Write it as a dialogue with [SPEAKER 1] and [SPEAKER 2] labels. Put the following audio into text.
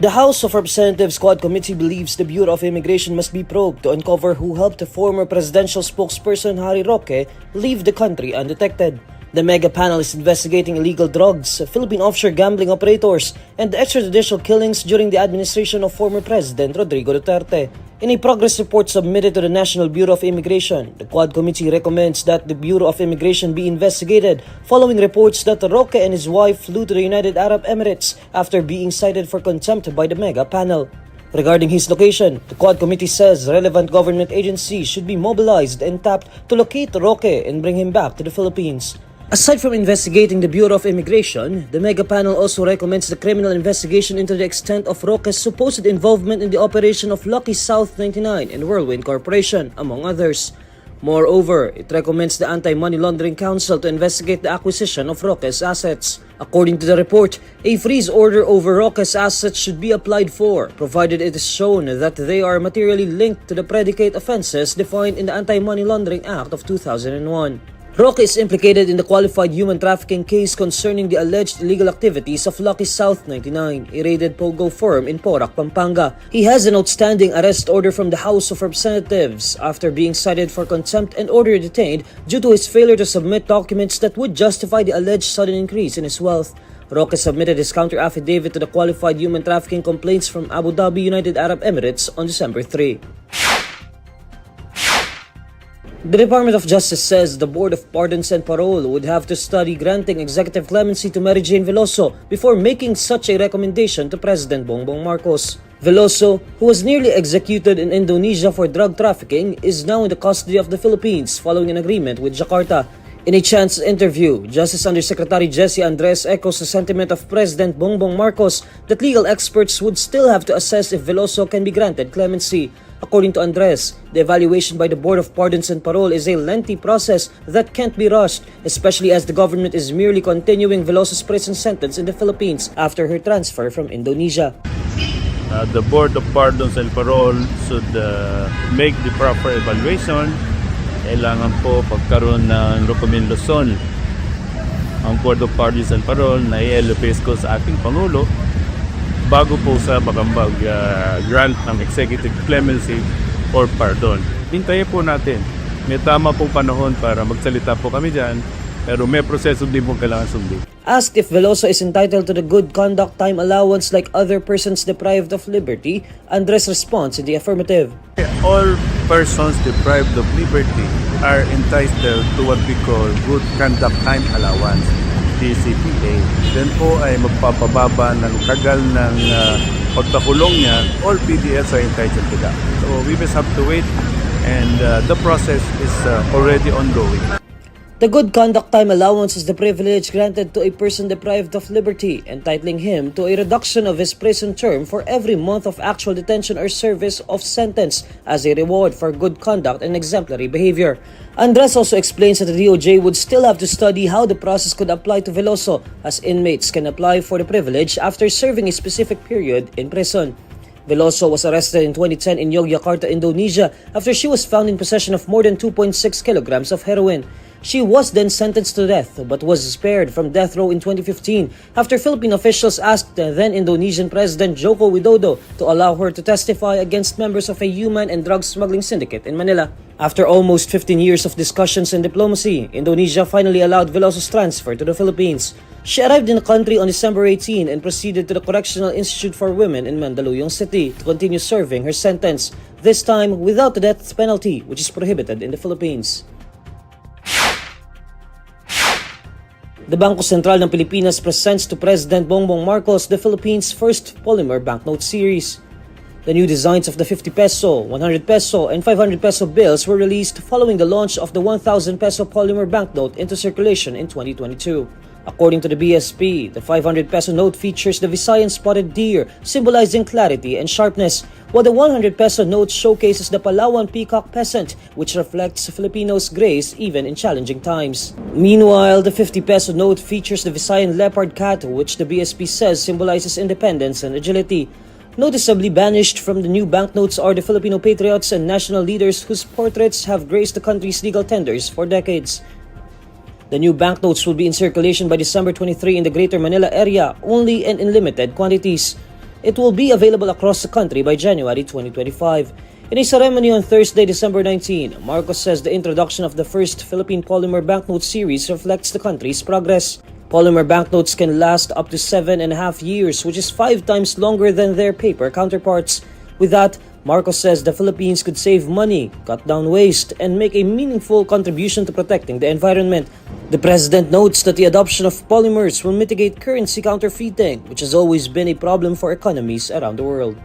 [SPEAKER 1] The House of Representatives Quad Committee believes the Bureau of Immigration must be probed to uncover who helped the former presidential spokesperson Harry Roque leave the country undetected. The mega panel is investigating illegal drugs, Philippine offshore gambling operators, and the extrajudicial killings during the administration of former President Rodrigo Duterte. In a progress report submitted to the National Bureau of Immigration, the Quad Committee recommends that the Bureau of Immigration be investigated following reports that Roque and his wife flew to the United Arab Emirates after being cited for contempt by the mega panel. Regarding his location, the Quad Committee says relevant government agencies should be mobilized and tapped to locate Roque and bring him back to the Philippines. Aside from investigating the Bureau of Immigration, the mega panel also recommends the criminal investigation into the extent of Roque's supposed involvement in the operation of Lucky South 99 and Whirlwind Corporation, among others. Moreover, it recommends the Anti-Money Laundering Council to investigate the acquisition of Roque's assets. According to the report, a freeze order over Roque's assets should be applied for, provided it is shown that they are materially linked to the predicate offenses defined in the Anti-Money Laundering Act of 2001. Roque is implicated in the qualified human trafficking case concerning the alleged illegal activities of Lucky South 99, a raided pogo firm in Porac, Pampanga. He has an outstanding arrest order from the House of Representatives after being cited for contempt and ordered detained due to his failure to submit documents that would justify the alleged sudden increase in his wealth. Roque submitted his counter-affidavit to the qualified human trafficking complaints from Abu Dhabi, United Arab Emirates on December 3. The Department of Justice says the Board of Pardons and Parole would have to study granting executive clemency to Mary Jane Veloso before making such a recommendation to President Bongbong Marcos. Veloso, who was nearly executed in Indonesia for drug trafficking, is now in the custody of the Philippines following an agreement with Jakarta. In a chance interview, Justice Undersecretary Jesse Andres echoes the sentiment of President Bongbong Marcos that legal experts would still have to assess if Veloso can be granted clemency. According to Andres, the evaluation by the Board of Pardons and Parole is a lengthy process that can't be rushed, especially as the government is merely continuing Veloso's prison sentence in the Philippines after her transfer from Indonesia.
[SPEAKER 2] The Board of Pardons and Parole should make the proper evaluation. Kailangan po pagkaroon ng rekomendasyon ang Board of Pardons and Parole na i-elevate ko sa ating Pangulo bago po sa grant ng executive clemency or pardon. Hintayin po natin. May tama pong panahon para magsalita po kami dyan, pero may proseso din po kailangan sundin.
[SPEAKER 1] Asked if Veloso is entitled to the good conduct time allowance like other persons deprived of liberty, Andres responds in the affirmative.
[SPEAKER 2] All persons deprived of liberty are entitled to what we call good conduct time allowance, DCTA. Then po ay magpapababa ng tagal ng pagpakulong niya. All PDLs are entitled to that. So we just have to wait, and the process is already ongoing.
[SPEAKER 1] The good conduct time allowance is the privilege granted to a person deprived of liberty, entitling him to a reduction of his prison term for every month of actual detention or service of sentence as a reward for good conduct and exemplary behavior. Andres also explains that the DOJ would still have to study how the process could apply to Veloso, as inmates can apply for the privilege after serving a specific period in prison. Veloso was arrested in 2010 in Yogyakarta, Indonesia, after she was found in possession of more than 2.6 kilograms of heroin. She was then sentenced to death but was spared from death row in 2015 after Philippine officials asked the then Indonesian President Joko Widodo to allow her to testify against members of a human and drug smuggling syndicate in Manila. After almost 15 years of discussions and diplomacy, Indonesia finally allowed Veloso's transfer to the Philippines. She arrived in the country on December 18 and proceeded to the Correctional Institute for Women in Mandaluyong City to continue serving her sentence, this time without the death penalty, which is prohibited in the Philippines. The Bangko Sentral ng Pilipinas presents to President Bongbong Marcos the Philippines' first polymer banknote series. The new designs of the 50 peso, 100 peso, and 500 peso bills were released following the launch of the 1,000 peso polymer banknote into circulation in 2022. According to the BSP, the 500 peso note features the Visayan spotted deer, symbolizing clarity and sharpness, while the 100 peso note showcases the Palawan peacock peasant, which reflects Filipinos' grace even in challenging times. Meanwhile, the 50 peso note features the Visayan leopard cat, which the BSP says symbolizes independence and agility. Noticeably banished from the new banknotes are the Filipino patriots and national leaders whose portraits have graced the country's legal tenders for decades. The new banknotes will be in circulation by December 23 in the Greater Manila area only and in limited quantities. It will be available across the country by January 2025. In a ceremony on Thursday, December 19, Marcos says the introduction of the first Philippine polymer banknote series reflects the country's progress. Polymer banknotes can last up to 7.5 years, which is 5 times longer than their paper counterparts. With that, Marcos says the Philippines could save money, cut down waste, and make a meaningful contribution to protecting the environment. The president notes that the adoption of polymers will mitigate currency counterfeiting, which has always been a problem for economies around the world.